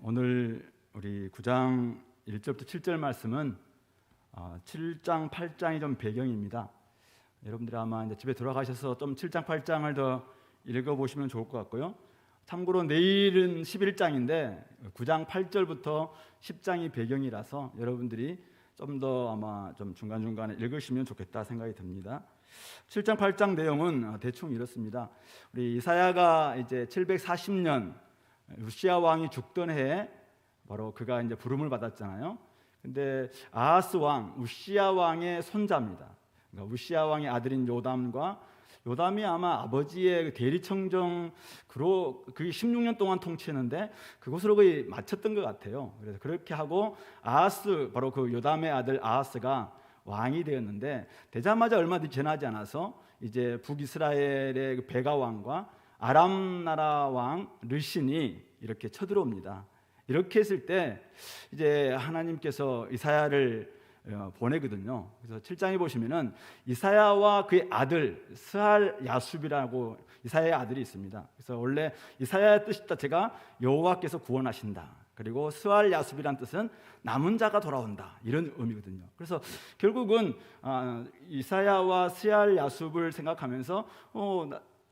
오늘 우리 9장 1절부터 7절 말씀은 7장, 8장이 좀 배경입니다. 여러분들이 아마 이제 집에 돌아가셔서 좀 7장, 8장을 더 읽어보시면 좋을 것 같고요. 참고로 내일은 11장인데 9장 8절부터 10장이 배경이라서 여러분들이 좀 더 아마 좀 중간중간에 읽으시면 좋겠다 생각이 듭니다. 7장, 8장 내용은 대충 이렇습니다. 우리 이사야가 이제 740년 우시야 왕이 죽던 해에 바로 그가 이제 부름을 받았잖아요. 근데 아하스 왕, 우시야 왕의 손자입니다. 그러니까 우시야 왕의 아들인 요담이 아마 아버지의 대리청정 그게 16년 동안 통치했는데 그곳으로 거의 마쳤던 것 같아요. 그래서 그렇게 하고 아하스, 바로 그 요담의 아들 아하스가 왕이 되었는데 되자마자 얼마 지나지 않아서 이제 북이스라엘의 그 베가 왕과 아람 나라 왕 르신이 이렇게 쳐들어옵니다. 이렇게 했을 때 이제 하나님께서 이사야를 보내거든요. 그래서 7장에 보시면은 이사야와 그의 아들 스알 야숲이라고 이사야의 아들이 있습니다. 그래서 원래 이사야의 뜻이 자체가 여호와께서 구원하신다. 그리고 스알 야숲이란 뜻은 남은 자가 돌아온다, 이런 의미거든요. 그래서 결국은 이사야와 스알 야숲을 생각하면서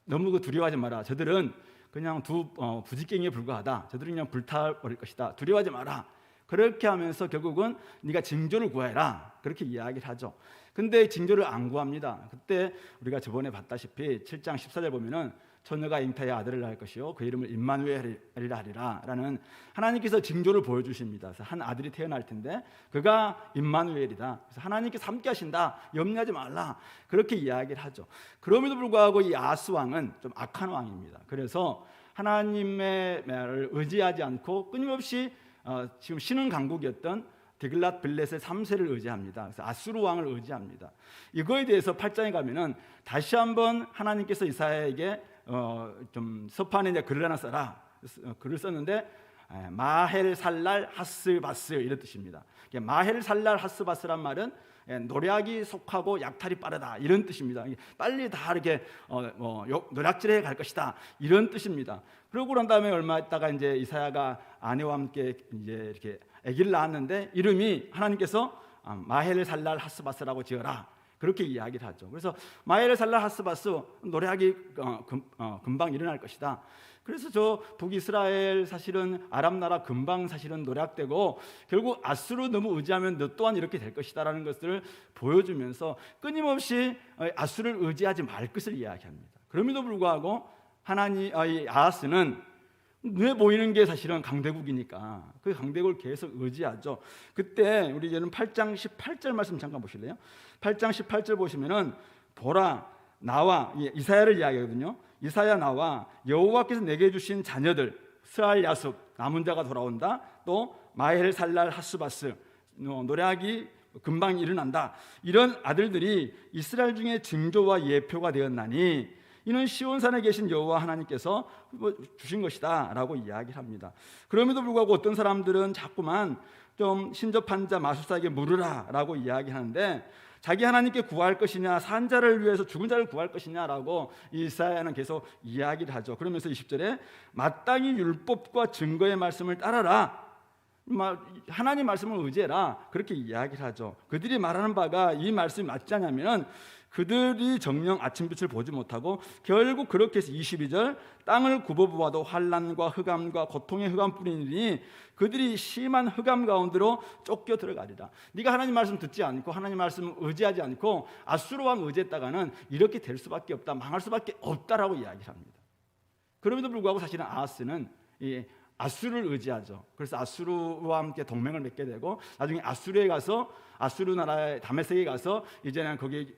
너무 두려워하지 마라. 저들은 그냥 두 부지깽이에 불과하다. 저들은 그냥 불타버릴 것이다. 두려워하지 마라. 그렇게 하면서 결국은 네가 징조를 구해라, 그렇게 이야기를 하죠. 근데 징조를 안 구합니다. 그때 우리가 저번에 봤다시피 7장 14절 보면은 처녀가 잉타의 아들을 낳을 것이요 그 이름을 임마누엘이라 하리라 라는 하나님께서 징조를 보여주십니다. 그래서 한 아들이 태어날 텐데 그가 임마누엘이다. 그래서 하나님께서 함께 하신다, 염려하지 말라, 그렇게 이야기를 하죠. 그럼에도 불구하고 이 아하스 왕은 좀 악한 왕입니다. 그래서 하나님의 말을 의지하지 않고 끊임없이 지금 신흥 강국이었던 디글랏 빌렛의 3세를 의지합니다. 그래서 아수르 왕을 의지합니다. 이거에 대해서 8장에 가면은 다시 한번 하나님께서 이사야에게 좀 서판에 이제 글을 하나 써라, 글을 썼는데 마헬 살랄 하스바스 이런 뜻입니다. 마헬 살랄 하스바스란 말은 노략이 속하고 약탈이 빠르다, 이런 뜻입니다. 빨리 다 이렇게 노략질해 갈 것이다, 이런 뜻입니다. 그러고 난 다음에 얼마 있다가 이제 이사야가 아내와 함께 이제 이렇게 아기를 낳았는데 이름이 하나님께서 마헬 살랄 하스바스라고 지어라, 그렇게 이야기를 하죠. 그래서 마헬 살랄 하스바스, 노략이 금방 일어날 것이다. 그래서 저 북이스라엘 사실은 아람 나라 금방 사실은 노략되고 결국 아수르 너무 의지하면 너 또한 이렇게 될 것이다라는 것을 보여주면서 끊임없이 아수르를 의지하지 말 것을 이야기합니다. 그럼에도 불구하고 이 아하스는 눈에 보이는 게 사실은 강대국이니까 그 강대국을 계속 의지하죠. 그때 우리 이제는 8장 18절 말씀 잠깐 보실래요? 8장 18절 보시면은 보라 나와, 이사야를 이야기하거든요. 이사야 나와 여호와께서 내게 주신 자녀들 스알 야숲, 남은 자가 돌아온다. 또 마헬 살랄 하스바스, 노략이 금방 일어난다. 이런 아들들이 이스라엘 중에 징조와 예표가 되었나니 이는 시온산에 계신 여호와 하나님께서 주신 것이다 라고 이야기를 합니다. 그럼에도 불구하고 어떤 사람들은 자꾸만 좀 신접한 자 마술사에게 물으라 라고 이야기하는데 자기 하나님께 구할 것이냐, 산 자를 위해서 죽은 자를 구할 것이냐라고 이사야는 계속 이야기를 하죠. 그러면서 20절에 마땅히 율법과 증거의 말씀을 따라라, 하나님 말씀을 의지해라, 그렇게 이야기를 하죠. 그들이 말하는 바가 이 말씀이 맞지 않냐면 그들이 정녕 아침빛을 보지 못하고 결국 그렇게 해서 22절 땅을 굽어보아도 환난과 흑암과 고통의 흑암뿐이니 그들이 심한 흑암 가운데로 쫓겨 들어가리라. 네가 하나님 말씀 듣지 않고 하나님 말씀 의지하지 않고 아수르 왕 의지했다가는 이렇게 될 수밖에 없다, 망할 수밖에 없다라고 이야기를 합니다. 그럼에도 불구하고 사실은 아하스는 아수르를 의지하죠. 그래서 아수르와 함께 동맹을 맺게 되고 나중에 아수르에 가서 아수르 나라의 다메섹에 가서 이제는 거기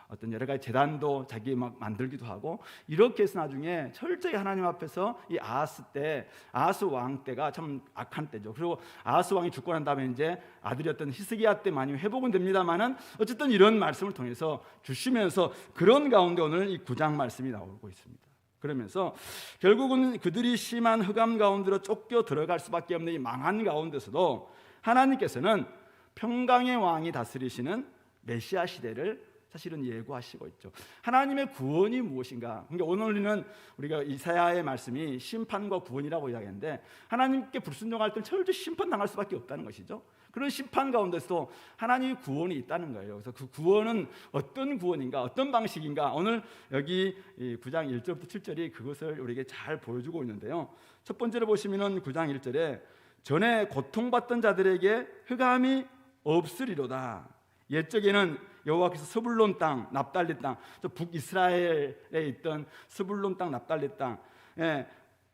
어떤 여러 가지 재단도 자기 막 만들기도 하고 이렇게 해서 나중에 철저히 하나님 앞에서 이 아하스 왕 때가 참 악한 때죠. 그리고 아하스 왕이 죽고 난 다음에 이제 아들이었던 히스기야 때 많이 회복은 됩니다만은 어쨌든 이런 말씀을 통해서 주시면서 그런 가운데 오늘 이 9장 말씀이 나오고 있습니다. 그러면서 결국은 그들이 심한 흑암 가운데로 쫓겨 들어갈 수밖에 없는 이 망한 가운데서도 하나님께서는 평강의 왕이 다스리시는 메시아 시대를 사실은 예고하시고 있죠. 하나님의 구원이 무엇인가? 그러니까 오늘은 우리가 이사야의 말씀이 심판과 구원이라고 이야기하는데, 하나님께 불순종할 때는 철저히 심판당할 수밖에 없다는 것이죠. 그런 심판 가운데서도 하나님의 구원이 있다는 거예요. 그래서 그 구원은 어떤 구원인가, 어떤 방식인가, 오늘 여기 9장 1절부터 7절이 그것을 우리에게 잘 보여주고 있는데요. 첫 번째로 보시면은 9장 1절에 전에 고통받던 자들에게 흑암이 없으리로다. 옛적에는 여호와께서 스불론 땅, 납달리 땅, 북이스라엘에 있던 스불론 땅, 납달리 땅,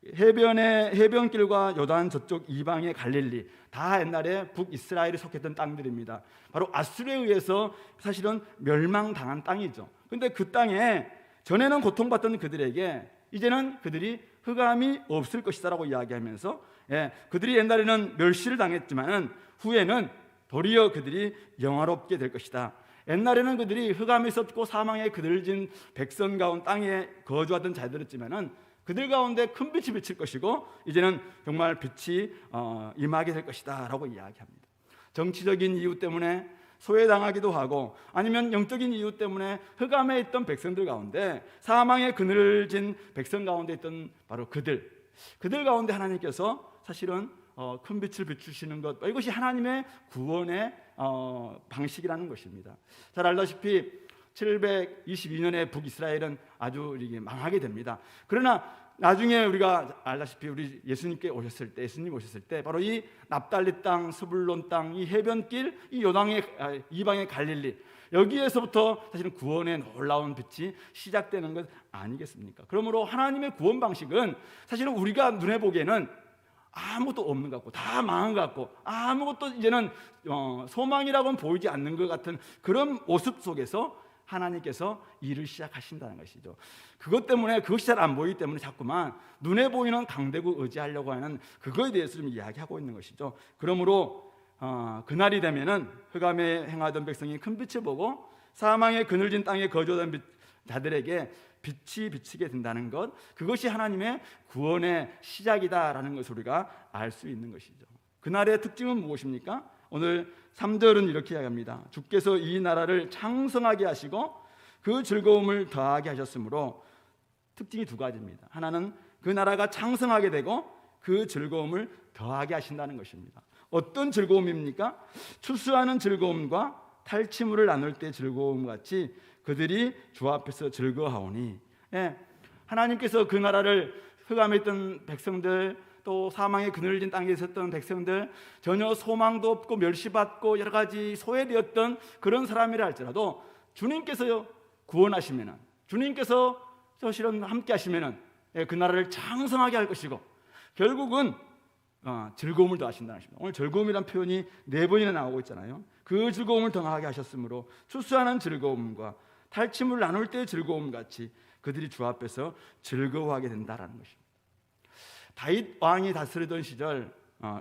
해변길과 요단 저쪽 이방의 갈릴리, 다 옛날에 북이스라엘에 속했던 땅들입니다. 바로 아수르에 의해서 사실은 멸망당한 땅이죠. 그런데 그 땅에 전에는 고통받던 그들에게 이제는 그들이 흑암이 없을 것이다라고 이야기하면서, 그들이 옛날에는 멸시를 당했지만은 후에는 도리어 그들이 영화롭게 될 것이다. 옛날에는 그들이 흑암에 있었고 사망에 그들진 백성 가운 땅에 거주하던 자들이었지만은 그들 가운데 큰 빛이 비칠 것이고 이제는 정말 빛이 임하게 될 것이다 라고 이야기합니다. 정치적인 이유 때문에 소외당하기도 하고 아니면 영적인 이유 때문에 흑암에 있던 백성들 가운데, 사망에 그늘진 백성 가운데 있던 바로 그들 가운데 하나님께서 사실은 큰 빛을 비추시는 것, 이것이 하나님의 구원의 방식이라는 것입니다. 잘 알다시피 722년에 북이스라엘은 아주 이게 망하게 됩니다. 그러나 나중에 우리가 알다시피 우리 예수님 오셨을 때 바로 이 납달리 땅, 스불론 땅, 이 해변길, 이 이방의 갈릴리, 여기에서부터 사실은 구원의 놀라운 빛이 시작되는 것 아니겠습니까? 그러므로 하나님의 구원 방식은 사실은 우리가 눈에 보기에는 아무것도 없는 것 같고 다 망한 것 같고 아무것도 이제는 소망이라고는 보이지 않는 것 같은 그런 모습 속에서 하나님께서 일을 시작하신다는 것이죠. 그것 때문에 그것이 잘 안 보이기 때문에 자꾸만 눈에 보이는 강대국 의지하려고 하는 그거에 대해서 좀 이야기하고 있는 것이죠. 그러므로 그날이 되면은 흑암에 행하던 백성이 큰 빛을 보고 사망의 그늘진 땅에 거주하던 자들에게 빛이 비치게 된다는 것, 그것이 하나님의 구원의 시작이다라는 것을 우리가 알 수 있는 것이죠. 그날의 특징은 무엇입니까? 오늘 3절은 이렇게 이야기합니다. 주께서 이 나라를 창성하게 하시고 그 즐거움을 더하게 하셨으므로, 특징이 두 가지입니다. 하나는 그 나라가 창성하게 되고 그 즐거움을 더하게 하신다는 것입니다. 어떤 즐거움입니까? 추수하는 즐거움과 탈취물을 나눌 때 즐거움 같이 그들이 주 앞에서 즐거워하오니, 하나님께서 그 나라를, 흑암에 있던 백성들, 또 사망의 그늘진 땅에 있었던 백성들, 전혀 소망도 없고 멸시받고 여러 가지 소외되었던 그런 사람이라 할지라도 주님께서 구원하시면은, 주님께서 사실은 함께 하시면은 그 나라를 창성하게 할 것이고 결국은 즐거움을 더하신다는 것입니다. 오늘 즐거움이라는 표현이 4번이나 나오고 있잖아요. 그 즐거움을 더하게 하셨으므로 추수하는 즐거움과 탈취물 나눌 때의 즐거움 같이 그들이 주 앞에서 즐거워하게 된다라는 것입니다. 다윗 왕이 다스리던 시절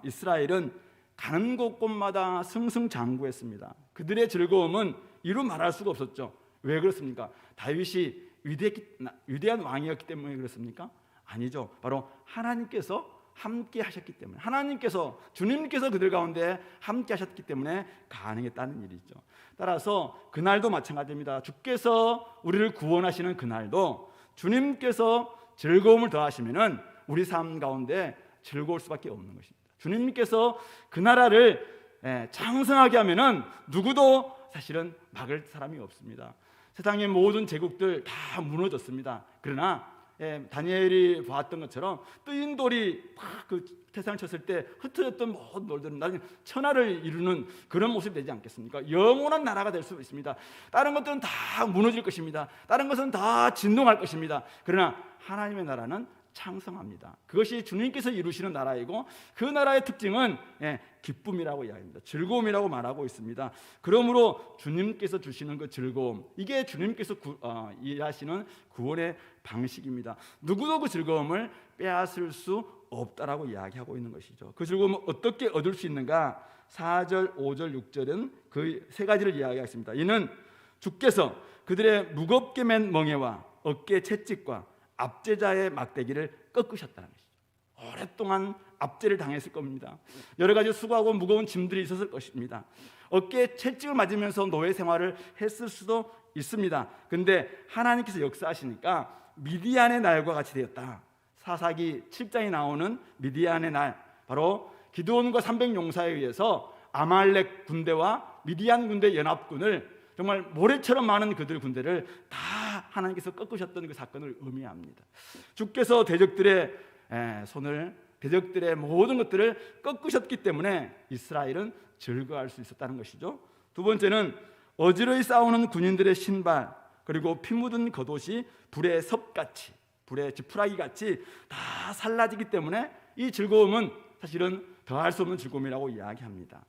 이스라엘은 가는 곳곳마다 승승장구했습니다. 그들의 즐거움은 이루 말할 수가 없었죠. 왜 그렇습니까? 다윗이 위대한 왕이었기 때문에 그렇습니까? 아니죠. 바로 하나님께서 함께 하셨기 때문에, 주님께서 그들 가운데 함께 하셨기 때문에 가능했다는 일이죠. 따라서 그날도 마찬가지입니다. 주께서 우리를 구원하시는 그날도 주님께서 즐거움을 더하시면은 우리 삶 가운데 즐거울 수밖에 없는 것입니다. 주님께서 그 나라를 창성하게 하면은 누구도 사실은 막을 사람이 없습니다. 세상의 모든 제국들 다 무너졌습니다. 그러나 다니엘이 보았던 것처럼 뜨인 돌이 그 태산을 쳤을 때 흩어졌던 모든 돌들은 나중에 천하를 이루는 그런 모습이 되지 않겠습니까? 영원한 나라가 될 수 있습니다. 다른 것들은 다 무너질 것입니다. 다른 것은 다 진동할 것입니다. 그러나 하나님의 나라는 창성합니다. 그것이 주님께서 이루시는 나라이고 그 나라의 특징은 기쁨이라고 이야기합니다. 즐거움이라고 말하고 있습니다. 그러므로 주님께서 주시는 그 즐거움, 이게 주님께서 일하시는 구원의 방식입니다. 누구도 그 즐거움을 빼앗을 수 없다라고 이야기하고 있는 것이죠. 그 즐거움을 어떻게 얻을 수 있는가? 4절, 5절, 6절은 그 세 가지를 이야기하겠습니다. 이는 주께서 그들의 무겁게 맨 멍에와 어깨 채찍과 압제자의 막대기를 꺾으셨다는 것이죠. 오랫동안 압제를 당했을 겁니다. 여러 가지 수고하고 무거운 짐들이 있었을 것입니다. 어깨에 채찍을 맞으면서 노예 생활을 했을 수도 있습니다. 근데 하나님께서 역사하시니까 미디안의 날과 같이 되었다. 사사기 7장에 나오는 미디안의 날, 바로 기드온과 300용사에 의해서 아말렉 군대와 미디안 군대 연합군을 정말 모래처럼 많은 그들 군대를 다 하나님께서 꺾으셨던 그 사건을 의미합니다. 주께서 대적들의 손을, 대적들의 모든 것들을 꺾으셨기 때문에 이스라엘은 즐거워할 수 있었다는 것이죠. 두 번째는 어지러이 싸우는 군인들의 신발, 그리고 피 묻은 겉옷이 불의 섭같이, 불의 지푸라기같이 다 살라지기 때문에 이 즐거움은 사실은 더할 수 없는 즐거움이라고 이야기합니다.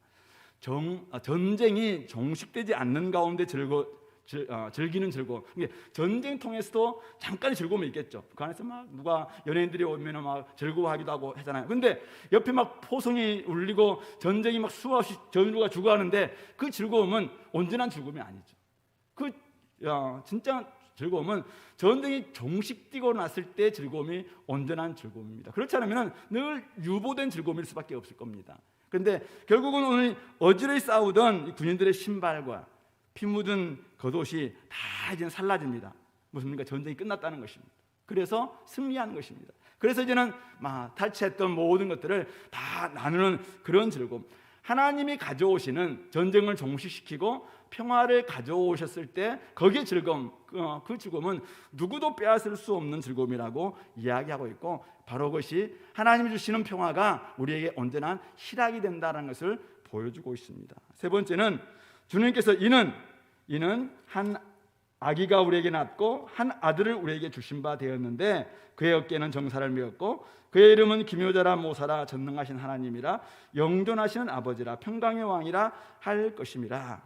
전쟁이 종식되지 않는 가운데 즐기는 즐거움. 전쟁 통해서도 잠깐의 즐거움이 있겠죠. 그 안에서 막 누가 연예인들이 오면 막 즐거워하기도 하고 하잖아요. 근데 옆에 막 포성이 울리고 전쟁이 막 수없이 전우가 죽어가는데 그 즐거움은 온전한 즐거움이 아니죠. 진짜 즐거움은 전쟁이 종식되고 났을 때 즐거움이 온전한 즐거움입니다. 그렇지 않으면 늘 유보된 즐거움일 수밖에 없을 겁니다. 그런데 결국은 오늘 어지러이 싸우던 군인들의 신발과 피 묻은 겉옷이 다 이제는 살라집니다. 무슨입니까? 전쟁이 끝났다는 것입니다. 그래서 승리하는 것입니다. 그래서 이제는 탈취했던 모든 것들을 다 나누는 그런 즐거움. 하나님이 가져오시는 전쟁을 종식시키고 평화를 가져오셨을 때 거기에 즐거움, 그 즐거움은 누구도 빼앗을 수 없는 즐거움이라고 이야기하고 있고, 바로 그것이 하나님이 주시는 평화가 우리에게 온전한 희락이 된다는 것을 보여주고 있습니다. 세 번째는 주님께서 이는 한 아기가 우리에게 낳고 한 아들을 우리에게 주신 바 되었는데 그의 어깨는 정사를 메었고 그의 이름은 기묘자라 모사라 전능하신 하나님이라 영존하시는 아버지라 평강의 왕이라 할 것임이라.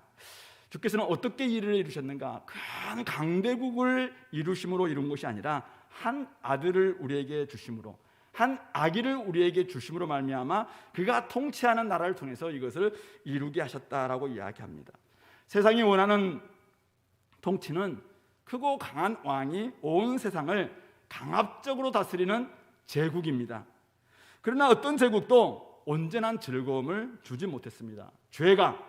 주께서는 어떻게 일을 이루셨는가? 큰 강대국을 이루심으로 이룬 것이 아니라 한 아들을 우리에게 주심으로, 한 아기를 우리에게 주심으로 말미암아 그가 통치하는 나라를 통해서 이것을 이루게 하셨다라고 이야기합니다. 세상이 원하는 통치는 크고 강한 왕이 온 세상을 강압적으로 다스리는 제국입니다. 그러나 어떤 제국도 온전한 즐거움을 주지 못했습니다. 죄가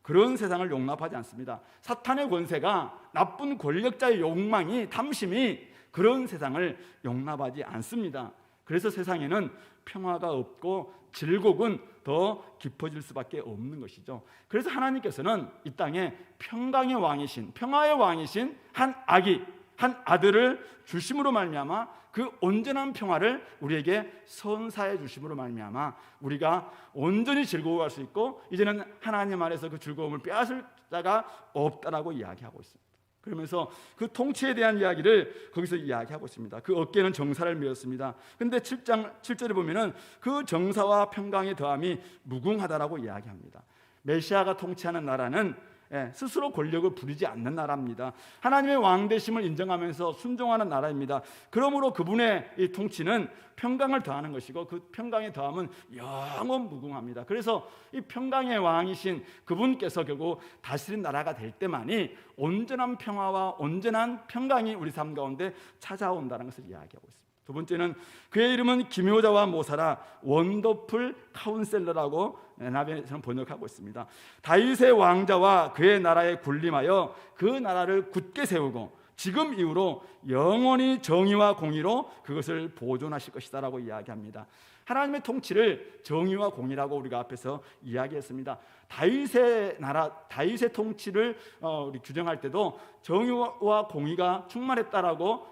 그런 세상을 용납하지 않습니다. 사탄의 권세가, 나쁜 권력자의 욕망이, 탐심이 그런 세상을 용납하지 않습니다. 그래서 세상에는 평화가 없고 질곡은 더 깊어질 수밖에 없는 것이죠. 그래서 하나님께서는 이 땅에 평강의 왕이신, 평화의 왕이신 한 아기, 한 아들을 주심으로 말미암아 그 온전한 평화를 우리에게 선사해 주심으로 말미암아 우리가 온전히 즐거워할 수 있고 이제는 하나님 안에서 그 즐거움을 빼앗을 자가 없다라고 이야기하고 있습니다. 그러면서 그 통치에 대한 이야기를 거기서 이야기하고 있습니다. 그 어깨는 정사를 메었습니다. 그런데 7절에 보면은 그 정사와 평강의 더함이 무궁하다라고 이야기합니다. 메시아가 통치하는 나라는 스스로 권력을 부리지 않는 나라입니다. 하나님의 왕되심을 인정하면서 순종하는 나라입니다. 그러므로 그분의 이 통치는 평강을 더하는 것이고 그 평강의 더함은 영원 무궁합니다. 그래서 이 평강의 왕이신 그분께서 결국 다스린 나라가 될 때만이 온전한 평화와 온전한 평강이 우리 삶 가운데 찾아온다는 것을 이야기하고 있습니다. 두 번째는 그의 이름은 기묘자와 모사라 원더풀 카운셀러라고 NIV에서는 번역하고 있습니다. 다윗의 왕자와 그의 나라에 군림하여 그 나라를 굳게 세우고 지금 이후로 영원히 정의와 공의로 그것을 보존하실 것이다라고 이야기합니다. 하나님의 통치를 정의와 공의라고 우리가 앞에서 이야기했습니다. 다윗의 나라, 다윗의 통치를 우리 규정할 때도 정의와 공의가 충만했다라고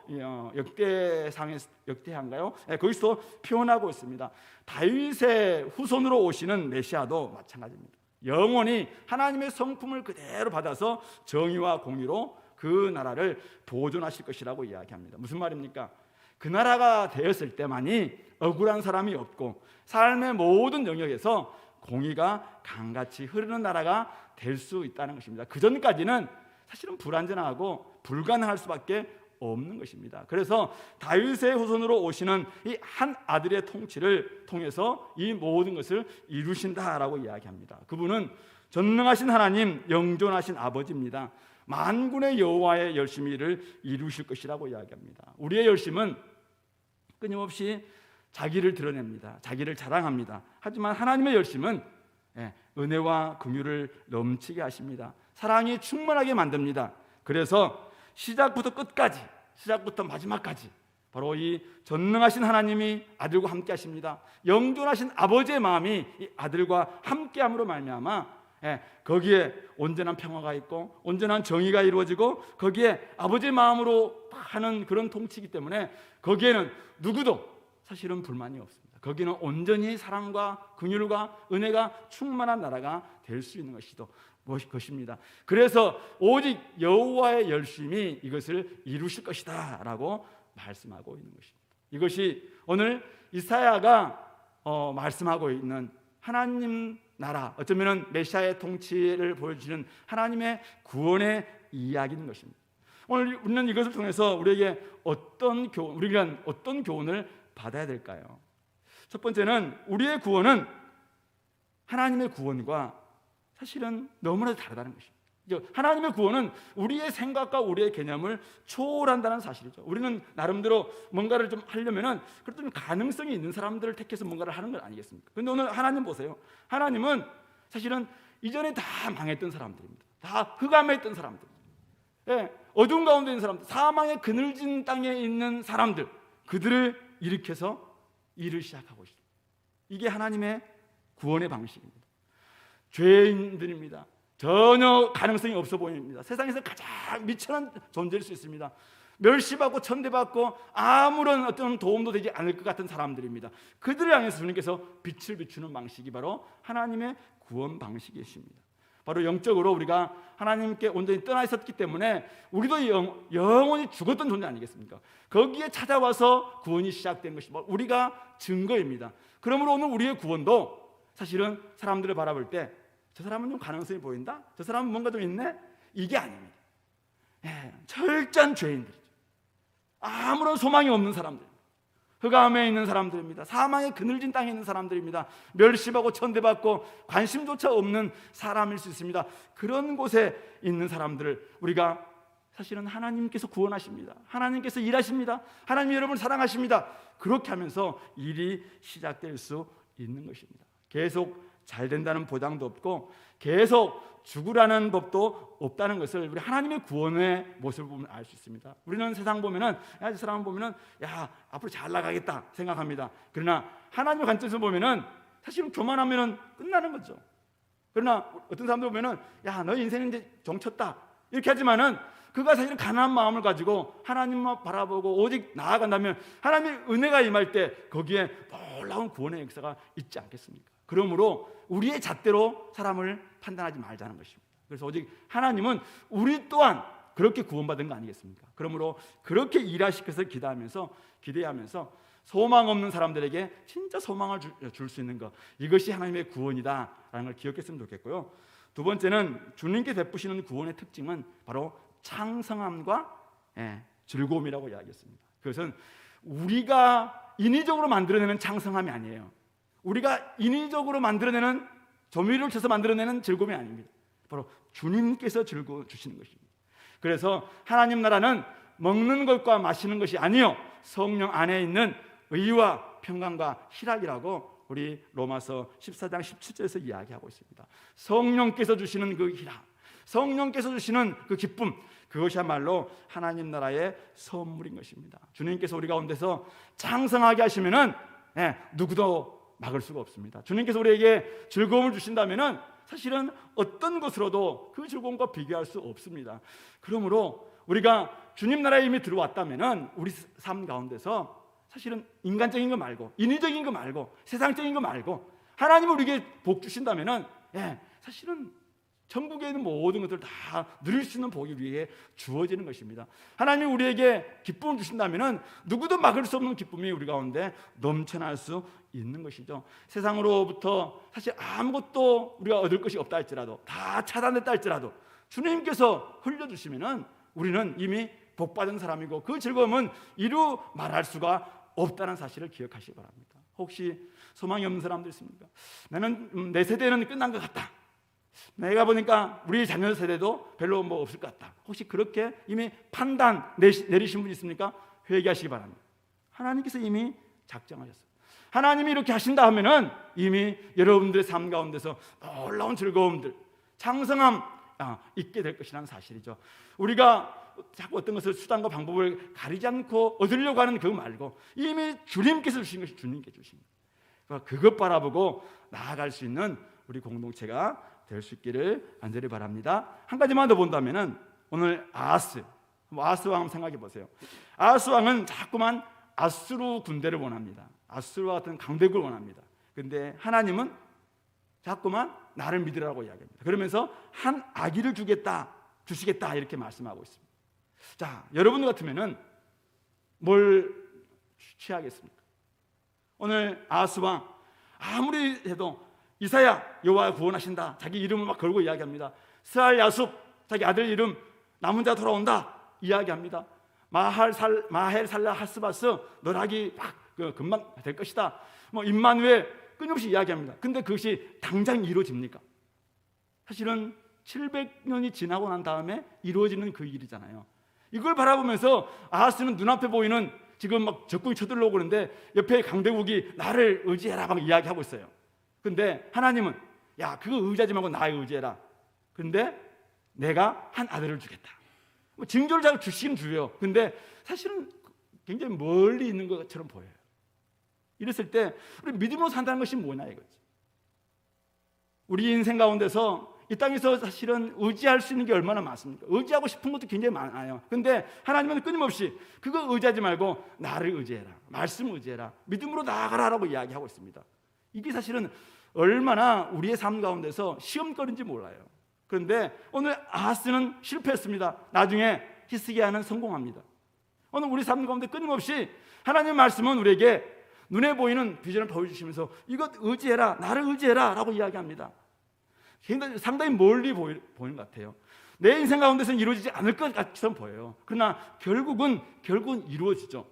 역대한가요? 거기서 표현하고 있습니다. 다윗의 후손으로 오시는 메시아도 마찬가지입니다. 영원히 하나님의 성품을 그대로 받아서 정의와 공의로 그 나라를 보존하실 것이라고 이야기합니다. 무슨 말입니까? 그 나라가 되었을 때만이 억울한 사람이 없고 삶의 모든 영역에서 공의가 강같이 흐르는 나라가 될 수 있다는 것입니다. 그 전까지는 사실은 불완전하고 불가능할 수밖에 없는 것입니다. 그래서 다윗의 후손으로 오시는 이 한 아들의 통치를 통해서 이 모든 것을 이루신다라고 이야기합니다. 그분은 전능하신 하나님, 영존하신 아버지입니다. 만군의 여호와의 열심히 일을 이루실 것이라고 이야기합니다. 우리의 열심은 끊임없이 자기를 드러냅니다. 자기를 자랑합니다. 하지만 하나님의 열심은 은혜와 긍휼을 넘치게 하십니다. 사랑이 충만하게 만듭니다. 그래서 시작부터 끝까지, 시작부터 마지막까지 바로 이 전능하신 하나님이 아들과 함께 하십니다. 영존하신 아버지의 마음이 이 아들과 함께함으로 말미암아 거기에 온전한 평화가 있고 온전한 정의가 이루어지고 거기에 아버지의 마음으로 하는 그런 통치이기 때문에 거기에는 누구도 사실은 불만이 없습니다. 거기는 온전히 사랑과 긍휼과 은혜가 충만한 나라가 될 수 있는 것입니다. 그래서 오직 여호와의 열심히 이것을 이루실 것이다 라고 말씀하고 있는 것입니다. 이것이 오늘 이사야가 말씀하고 있는 하나님 나라, 어쩌면 메시아의 통치를 보여주는 하나님의 구원의 이야기인 것입니다. 오늘 우리는 이것을 통해서 우리에게 우리가 어떤 교훈을 받아야 될까요? 첫 번째는 우리의 구원은 하나님의 구원과 사실은 너무나도 다르다는 것입니다. 하나님의 구원은 우리의 생각과 우리의 개념을 초월한다는 사실이죠. 우리는 나름대로 뭔가를 좀 하려면은 그래도 좀 가능성이 있는 사람들을 택해서 뭔가를 하는 건 아니겠습니까? 그런데 오늘 하나님 보세요. 하나님은 사실은 이전에 다 망했던 사람들입니다. 다 흑암에 있던 사람들, 어두운 가운데 있는 사람들, 사망의 그늘진 땅에 있는 사람들, 그들을 일으켜서 일을 시작하고 있습니다. 이게 하나님의 구원의 방식입니다. 죄인들입니다. 전혀 가능성이 없어 보입니다. 세상에서 가장 미천한 존재일 수 있습니다. 멸시받고 천대받고 아무런 어떤 도움도 되지 않을 것 같은 사람들입니다. 그들을 향해서 주님께서 빛을 비추는 방식이 바로 하나님의 구원 방식이십니다. 바로 영적으로 우리가 하나님께 온전히 떠나 있었기 때문에 우리도 영원히 죽었던 존재 아니겠습니까? 거기에 찾아와서 구원이 시작된 것이 우리가 증거입니다. 그러므로 오늘 우리의 구원도 사실은 사람들을 바라볼 때 저 사람은 좀 가능성이 보인다? 저 사람은 뭔가 좀 있네? 이게 아닙니다. 철저한 죄인들이죠. 아무런 소망이 없는 사람들, 흑암에 있는 사람들입니다. 사망의 그늘진 땅에 있는 사람들입니다. 멸시받고 천대받고 관심조차 없는 사람일 수 있습니다. 그런 곳에 있는 사람들을 우리가 사실은 하나님께서 구원하십니다. 하나님께서 일하십니다. 하나님 여러분을 사랑하십니다. 그렇게 하면서 일이 시작될 수 있는 것입니다. 계속 잘 된다는 보장도 없고 계속 죽으라는 법도 없다는 것을 우리 하나님의 구원의 모습을 보면 알 수 있습니다. 우리는 세상 보면은 이 사람 보면은 앞으로 잘 나가겠다 생각합니다. 그러나 하나님의 관점에서 보면은 사실은 교만하면은 끝나는 거죠. 그러나 어떤 사람들 보면은 너 인생은 이제 종쳤다 이렇게 하지만은 그가 사실은 가난한 마음을 가지고 하나님만 바라보고 오직 나아간다면 하나님의 은혜가 임할 때 거기에 놀라운 구원의 역사가 있지 않겠습니까? 그러므로 우리의 잣대로 사람을 판단하지 말자는 것입니다. 그래서 오직 하나님은 우리 또한 그렇게 구원받은 거 아니겠습니까? 그러므로 그렇게 일하실 것을 기대하면서 소망 없는 사람들에게 진짜 소망을 줄 수 있는 것, 이것이 하나님의 구원이다라는 걸 기억했으면 좋겠고요. 두 번째는 주님께 베푸시는 구원의 특징은 바로 창성함과 즐거움이라고 이야기했습니다. 그것은 우리가 인위적으로 만들어내는 창성함이 아니에요. 우리가 인위적으로 만들어내는 조미료를 쳐서 만들어내는 즐거움이 아닙니다. 바로 주님께서 즐거워 주시는 것입니다. 그래서 하나님 나라는 먹는 것과 마시는 것이 아니요 성령 안에 있는 의와 평강과 희락이라고 우리 로마서 14장 17절에서 이야기하고 있습니다. 성령께서 주시는 그 희락, 성령께서 주시는 그 기쁨, 그것이야말로 하나님 나라의 선물인 것입니다. 주님께서 우리 가운데서 창성하게 하시면은 누구도 막을 수가 없습니다. 주님께서 우리에게 즐거움을 주신다면은 사실은 어떤 것으로도 그 즐거움과 비교할 수 없습니다. 그러므로 우리가 주님 나라에 이미 들어왔다면은 우리 삶 가운데서 사실은 인간적인 거 말고 인위적인 거 말고 세상적인 거 말고 하나님이 우리에게 복 주신다면은 사실은 천국에 있는 모든 것들을 다 누릴 수 있는 복이 우리에게 주어지는 것입니다. 하나님이 우리에게 기쁨을 주신다면은 누구도 막을 수 없는 기쁨이 우리 가운데 넘쳐날 수 있는 것이죠. 세상으로부터 사실 아무것도 우리가 얻을 것이 없다 할지라도 다 차단됐다 할지라도 주님께서 흘려주시면은 우리는 이미 복받은 사람이고 그 즐거움은 이루 말할 수가 없다는 사실을 기억하시기 바랍니다. 혹시 소망이 없는 사람들 있습니까? 나는 내 세대는 끝난 것 같다. 내가 보니까 우리 자녀 세대도 별로 없을 것 같다. 혹시 그렇게 이미 판단 내리신 분 있습니까? 회개하시기 바랍니다. 하나님께서 이미 작정하셨어요. 하나님이 이렇게 하신다 하면은 이미 여러분들의 삶 가운데서 놀라운 즐거움들, 창성함 있게 될 것이라는 사실이죠. 우리가 자꾸 어떤 것을 수단과 방법을 가리지 않고 얻으려고 하는 그거 말고 이미 주님께서 주신 것이 주님께 주신 것, 그것 바라보고 나아갈 수 있는 우리 공동체가 될 수 있기를 간절히 바랍니다. 한 가지만 더 본다면은 오늘 아하스 왕 생각해 보세요. 아하스 왕은 자꾸만 아수르 군대를 원합니다. 아수르와 같은 강대국을 원합니다. 근데 하나님은 자꾸만 나를 믿으라고 이야기합니다. 그러면서 한 아기를 주시겠다 이렇게 말씀하고 있습니다. 자, 여러분 같으면은 뭘 취하겠습니까? 오늘 아하스 왕 아무리 해도 이사야 여호와가 구원하신다 자기 이름을 막 걸고 이야기합니다. 스알 야숲 자기 아들 이름 남은 자 돌아온다 이야기합니다. 마헬 살라 하스바스 너락이 막 금방 될 것이다. 뭐 임마누엘 끊임없이 이야기합니다. 근데 그것이 당장 이루어집니까? 사실은 700년이 지나고 난 다음에 이루어지는 그 일이잖아요. 이걸 바라보면서 아하스는 눈앞에 보이는 지금 막 적군이 쳐들어오고 그러는데 옆에 강대국이 나를 의지해라 막 이야기하고 있어요. 근데 하나님은 야 그거 의지하지 말고 나에 의지해라. 근데 내가 한 아들을 주겠다. 뭐 징조를 잘 주시긴 줘요. 근데 사실은 굉장히 멀리 있는 것처럼 보여요. 이랬을 때 우리 믿음으로 산다는 것이 뭐냐 이거지. 우리 인생 가운데서 이 땅에서 사실은 의지할 수 있는 게 얼마나 많습니까? 의지하고 싶은 것도 굉장히 많아요. 근데 하나님은 끊임없이 그거 의지하지 말고 나를 의지해라, 말씀을 의지해라, 믿음으로 나아가라라고 이야기하고 있습니다. 이게 사실은 얼마나 우리의 삶 가운데서 시험거리인지 몰라요. 그런데 오늘 아하스는 실패했습니다. 나중에 히스기야는 성공합니다. 오늘 우리 삶 가운데 끊임없이 하나님의 말씀은 우리에게 눈에 보이는 비전을 보여주시면서 이것 의지해라, 나를 의지해라 라고 이야기합니다. 상당히 멀리 보이는 것 같아요. 내 인생 가운데서는 이루어지지 않을 것 같처럼 보여요. 그러나 결국은 이루어지죠.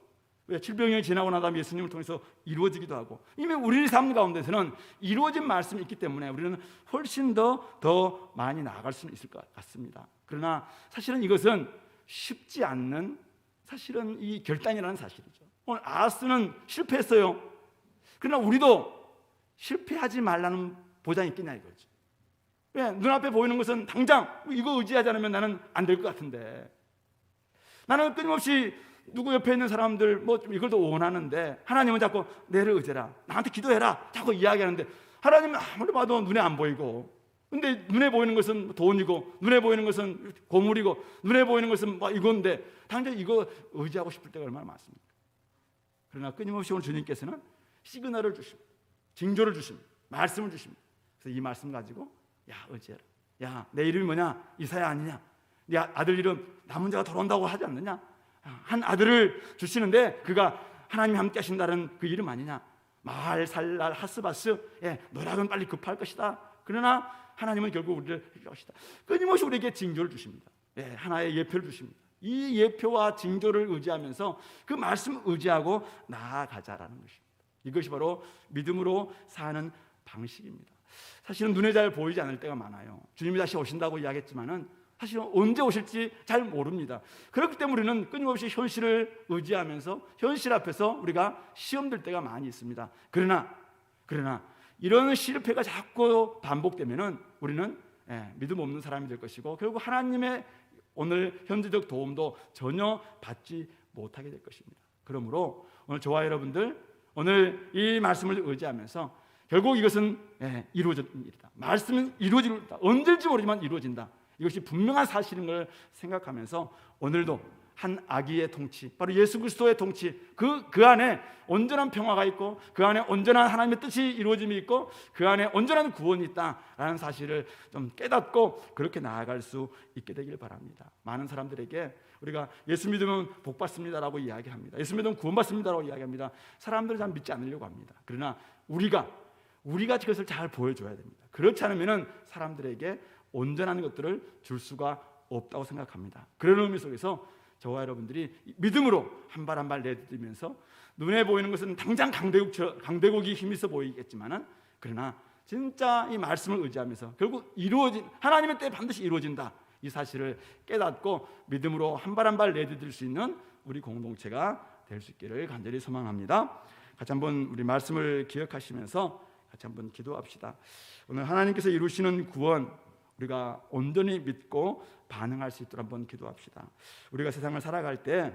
왜 700년이 지나고 난 다음에 예수님을 통해서 이루어지기도 하고 이미 우리 삶 가운데서는 이루어진 말씀이 있기 때문에 우리는 훨씬 더 많이 나아갈 수는 있을 것 같습니다. 그러나 사실은 이것은 쉽지 않는 사실은 이 결단이라는 사실이죠. 오늘 아하스는 실패했어요. 그러나 우리도 실패하지 말라는 보장이 있겠냐 이거죠. 왜? 눈앞에 보이는 것은 당장 이거 의지하지 않으면 나는 안 될 것 같은데 나는 끊임없이 누구 옆에 있는 사람들 뭐 좀 이걸 더 원하는데 하나님은 자꾸 내를 의지해라, 나한테 기도해라 자꾸 이야기하는데 하나님은 아무리 봐도 눈에 안 보이고 근데 눈에 보이는 것은 돈이고 눈에 보이는 것은 고물이고 눈에 보이는 것은 뭐 이건데 당장 이거 의지하고 싶을 때가 얼마나 많습니까? 그러나 끊임없이 오늘 주님께서는 시그널을 주십니다. 징조를 주십니다. 말씀을 주십니다. 그래서 이 말씀 가지고 야 의지해라. 야 내 이름이 뭐냐? 이사야 아니냐? 네 아들 이름 남은 자가 돌아온다고 하지 않느냐? 한 아들을 주시는데 그가 하나님이 함께 하신다는 그 이름 아니냐? 마할 살랄 하스바스 너락은 빨리 급할 것이다. 그러나 하나님은 결국 우리를 해줄 것이다. 끊임없이 우리에게 징조를 주십니다. 하나의 예표를 주십니다. 이 예표와 징조를 의지하면서 그 말씀을 의지하고 나아가자라는 것입니다. 이것이 바로 믿음으로 사는 방식입니다. 사실은 눈에 잘 보이지 않을 때가 많아요. 주님이 다시 오신다고 이야기했지만은 사실은 언제 오실지 잘 모릅니다. 그렇기 때문에 우리는 끊임없이 현실을 의지하면서 현실 앞에서 우리가 시험될 때가 많이 있습니다. 그러나 이런 실패가 자꾸 반복되면은 우리는 믿음 없는 사람이 될 것이고 결국 하나님의 오늘 현재적 도움도 전혀 받지 못하게 될 것입니다. 그러므로 오늘 저와 여러분들 오늘 이 말씀을 의지하면서 결국 이것은 이루어진 일이다. 말씀은 이루어진다. 언제일지 모르지만 이루어진다. 이것이 분명한 사실인 걸 생각하면서 오늘도 한 아기의 통치, 바로 예수 그리스도의 통치, 그 안에 온전한 평화가 있고 그 안에 온전한 하나님의 뜻이 이루어짐이 있고 그 안에 온전한 구원이 있다라는 사실을 좀 깨닫고 그렇게 나아갈 수 있게 되길 바랍니다. 많은 사람들에게 우리가 예수 믿으면 복 받습니다라고 이야기합니다. 예수 믿으면 구원 받습니다라고 이야기합니다. 사람들은 잘 믿지 않으려고 합니다. 그러나 우리가 그것을 잘 보여줘야 됩니다. 그렇지 않으면 사람들에게 온전한 것들을 줄 수가 없다고 생각합니다. 그런 의미 속에서 저와 여러분들이 믿음으로 한 발 한 발 내딛으면서 눈에 보이는 것은 당장 강대국이 힘이 있어 보이겠지만은 그러나 진짜 이 말씀을 의지하면서 결국 하나님의 때에 반드시 이루어진다. 이 사실을 깨닫고 믿음으로 한 발 한 발 내딛을 수 있는 우리 공동체가 될 수 있기를 간절히 소망합니다. 같이 한번 우리 말씀을 기억하시면서 같이 한번 기도합시다. 오늘 하나님께서 이루시는 구원, 우리가 온전히 믿고 반응할 수 있도록 한번 기도합시다. 우리가 세상을 살아갈 때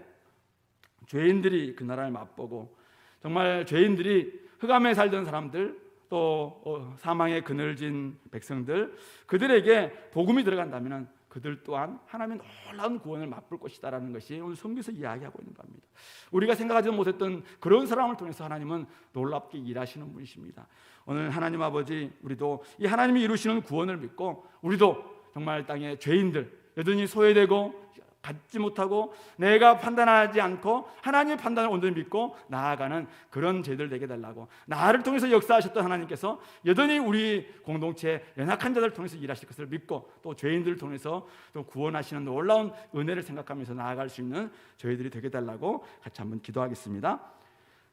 죄인들이 그 나라를 맛보고 정말 죄인들이 흑암에 살던 사람들 또 사망에 그늘진 백성들 그들에게 복음이 들어간다면 그들 또한 하나님의 놀라운 구원을 맛볼 것이다라는 것이 오늘 성경에서 이야기하고 있는 겁니다. 우리가 생각하지 못했던 그런 사람을 통해서 하나님은 놀랍게 일하시는 분이십니다. 오늘 하나님 아버지, 우리도 이 하나님이 이루시는 구원을 믿고 우리도 정말 땅의 죄인들 여전히 소외되고 갖지 못하고 내가 판단하지 않고 하나님의 판단을 온전히 믿고 나아가는 그런 죄들 되게 달라고, 나를 통해서 역사하셨던 하나님께서 여전히 우리 공동체 연약한 자들을 통해서 일하실 것을 믿고 또 죄인들을 통해서 또 구원하시는 놀라운 은혜를 생각하면서 나아갈 수 있는 저희들이 되게 달라고 같이 한번 기도하겠습니다.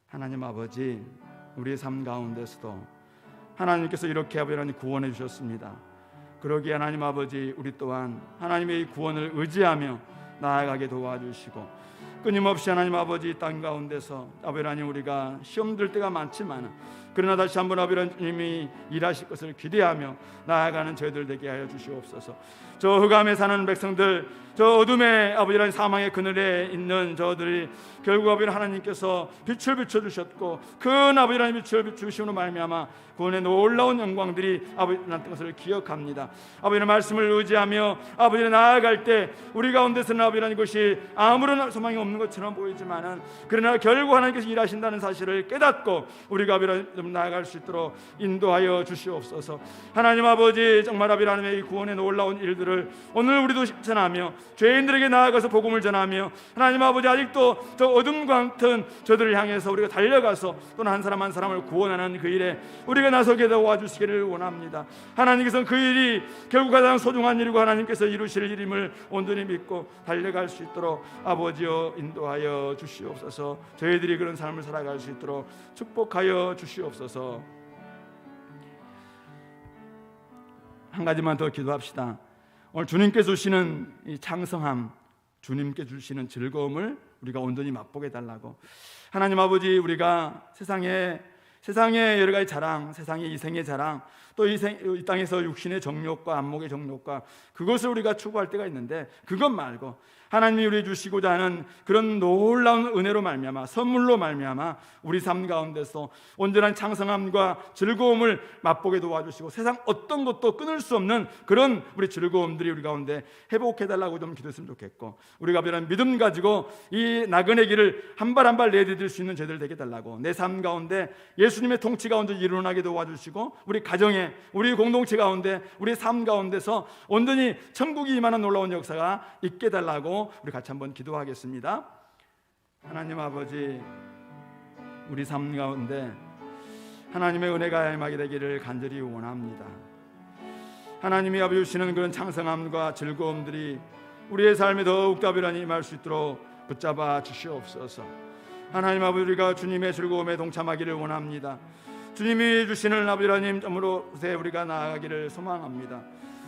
하나님 아버지, 우리의 삶 가운데서도 하나님께서 이렇게 아버지 구원해 주셨습니다. 그러기에 하나님 아버지, 우리 또한 하나님의 구원을 의지하며 나아가게 도와주시고 끊임없이 하나님 아버지 땅 가운데서 아버지 하나님 우리가 시험 들 때가 많지만 그러나 다시 한번 아버지 하나님이 일하실 것을 기대하며 나아가는 저희들 되게 하여 주시옵소서. 저 흑암에 사는 백성들, 저 어둠의 아버지 하나님 사망의 그늘에 있는 저들이 결국 아버지 하나님께서 빛을 비춰주셨고 큰 아버지 하나님 빛을 비추심으로 말미암아 구원의 놀라운 영광들이 아버지 나타난 것을 기억합니다. 아버지의 말씀을 의지하며 아버지를 나아갈 때 우리 가운데서는 아버지 하나님 것이 아무런 소망이 없는 것처럼 보이지만은 그러나 결국 하나님께서 일하신다는 사실을 깨닫고 우리가 아버지 하나님 나아갈 수 있도록 인도하여 주시옵소서. 하나님 아버지, 정말 아버지 하나님의 구원의 놀라운 일들을 오늘 우리도 전하며 죄인들에게 나아가서 복음을 전하며 하나님 아버지 아직도 저 어둠 같은 저들을 향해서 우리가 달려가서 또는 한 사람 한 사람을 구원하는 그 일에 우리가 나서게 도와주시기를 원합니다. 하나님께서는 그 일이 결국 가장 소중한 일이고 하나님께서 이루실 일임을 온전히 믿고 달려갈 수 있도록 아버지여 인도하여 주시옵소서. 저희들이 그런 삶을 살아갈 수 있도록 축복하여 주시옵소서. 한 가지만 더 기도합시다. 오늘 주님께 주시는 이 창성함, 주님께 주시는 즐거움을 우리가 온전히 맛보게 달라고. 하나님 아버지, 우리가 세상의 여러 가지 자랑, 세상의 이생의 자랑, 또 이 땅에서 육신의 정욕과 안목의 정욕과 그것을 우리가 추구할 때가 있는데 그것 말고 하나님이 우리 주시고자 하는 그런 놀라운 은혜로 말미암아, 선물로 말미암아 우리 삶 가운데서 온전한 창성함과 즐거움을 맛보게 도와주시고 세상 어떤 것도 끊을 수 없는 그런 우리 즐거움들이 우리 가운데 회복해달라고 좀 기도했으면 좋겠고, 우리가 이런 믿음 가지고 이 나그네 길을 한 발 한 발 내디딜 수 있는 저희들 되게 달라고, 내 삶 가운데 예수님의 통치 가운데 일어나게 도와주시고 우리 가정에, 우리 공동체 가운데, 우리 삶 가운데서 온전히 천국이 임하는 놀라운 역사가 있게 달라고 우리 같이 한번 기도하겠습니다. 하나님 아버지, 우리 삶 가운데 하나님의 은혜가 임하게 되기를 간절히 원합니다. 하나님이 아버지 주시는 그런 창성함과 즐거움들이 우리의 삶에 더욱 더불어니 임할 수 있도록 붙잡아 주시옵소서. 하나님 아버지, 우리가 주님의 즐거움에 동참하기를 원합니다. 주님이 주시는 아버지 하나님 점으로 우리가 나아가기를 소망합니다.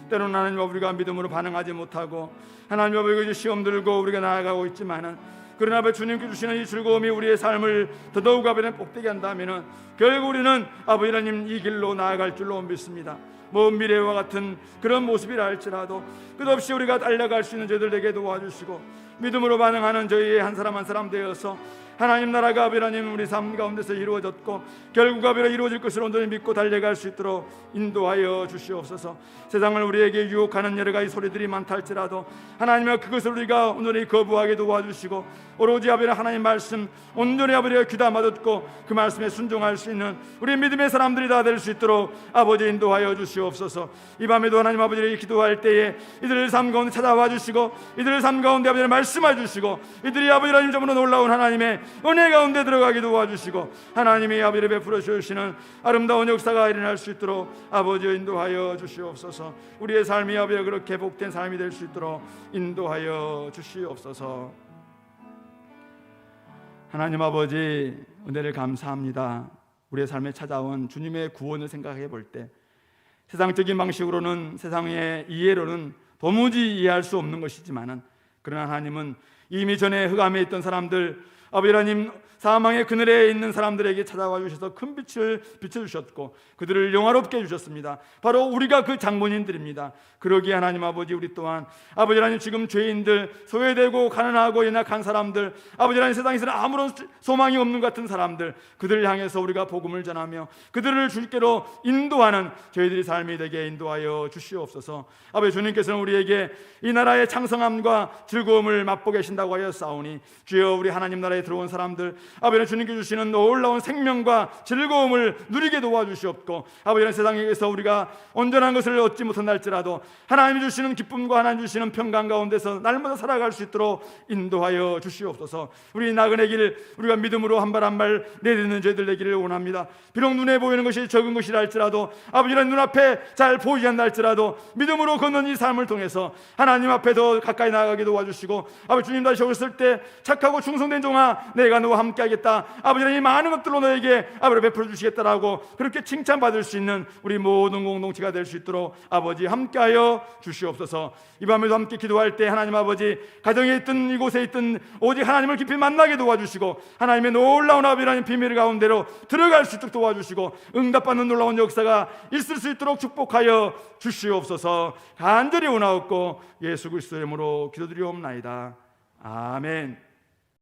때로는 하나님 우리가 믿음으로 반응하지 못하고 하나님 아버지 시험 들고 우리가 나아가고 있지만은, 그러나 아버지 주님께 주시는 이 즐거움이 우리의 삶을 더더욱 아버지 복되게 한다면은 결국 우리는 아버지 하나님 이 길로 나아갈 줄로 믿습니다. 먼 미래와 같은 그런 모습이라 할지라도 끝없이 우리가 달려갈 수 있는 저희들에게 도와주시고 믿음으로 반응하는 저희의 한 사람 한 사람 되어서 하나님 나라가 아버지 하나님 우리 삶 가운데서 이루어졌고 결국 아버지 이루어질 것을 온전히 믿고 달려갈 수 있도록 인도하여 주시옵소서. 세상을 우리에게 유혹하는 여러 가지 소리들이 많다 할지라도 하나님의 그것을 우리가 온전히 거부하게 도와주시고 오로지 아버지 하나님 말씀 온전히 아버지가 귀담아 듣고 그 말씀에 순종할 수 있는 우리 믿음의 사람들이 다 될 수 있도록 아버지 인도하여 주시옵소서. 이 밤에도 하나님 아버지를 기도할 때에 이들의 삶 가운데 찾아와 주시고 이들의 삶 가운데 아버지를 말씀해 주시고 이들이 아버지 하나님 점으로 놀라운 하나님의 은혜 가운데 들어가게 도와주시고 하나님이 아버지를 베풀어 주시는 아름다운 역사가 일어날 수 있도록 아버지 인도하여 주시옵소서. 우리의 삶이 아버지 그렇게 복된 삶이 될 수 있도록 인도하여 주시옵소서. 하나님 아버지, 은혜를 감사합니다. 우리의 삶에 찾아온 주님의 구원을 생각해 볼 때 세상적인 방식으로는, 세상의 이해로는 도무지 이해할 수 없는 것이지만은, 그러나 하나님은 이미 전에 흑암에 있던 사람들, 아버지 하나님, 사망의 그늘에 있는 사람들에게 찾아와 주셔서 큰 빛을 비춰주셨고 그들을 영화롭게 해주셨습니다. 바로 우리가 그 장본인들입니다. 그러기에 하나님 아버지, 우리 또한 아버지 하나님, 지금 죄인들, 소외되고 가난하고 연약한 사람들, 아버지 하나님, 세상에서는 아무런 소망이 없는 것 같은 사람들, 그들을 향해서 우리가 복음을 전하며 그들을 주께로 인도하는 저희들이 삶이 되게 인도하여 주시옵소서. 아버지, 주님께서는 우리에게 이 나라의 창성함과 즐거움을 맛보게 하신다고 하여 싸우니 주여, 우리 하나님 나라에 들어온 사람들, 아버지 주님께 주시는 놀라운 생명과 즐거움을 누리게 도와주시옵고, 아버지 세상에서 우리가 온전한 것을 얻지 못한다 할지라도 하나님이 주시는 기쁨과 하나님 주시는 평강 가운데서 날마다 살아갈 수 있도록 인도하여 주시옵소서. 우리 나그네 길, 우리가 믿음으로 한 발 한 발 내딛는 저희들 되기를 원합니다. 비록 눈에 보이는 것이 적은 것이라 할지라도, 아버지는 눈앞에 잘 보이지 않나 할지라도 믿음으로 걷는 이 삶을 통해서 하나님 앞에 더 가까이 나아가게 도와주시고, 아버지 주님 다시 오셨을 때 착하고 충성된 종아, 내가 너와 함께 하겠다, 아버지는 이 많은 것들로 너에게 아버지 베풀어 주시겠다라고 그렇게 칭찬받을 수 있는 우리 모든 공동체가 될 수 있도록 아버지 함께하여 주시옵소서. 이 밤에도 함께 기도할 때 하나님 아버지, 가정에 있든 이곳에 있든 오직 하나님을 깊이 만나게 도와주시고 하나님의 놀라운 아버지 하나님 비밀 가운데로 들어갈 수 있도록 도와주시고 응답받는 놀라운 역사가 있을 수 있도록 축복하여 주시옵소서. 간절히 원하옵고 예수 그리스도의 이름으로 기도드리옵나이다. 아멘.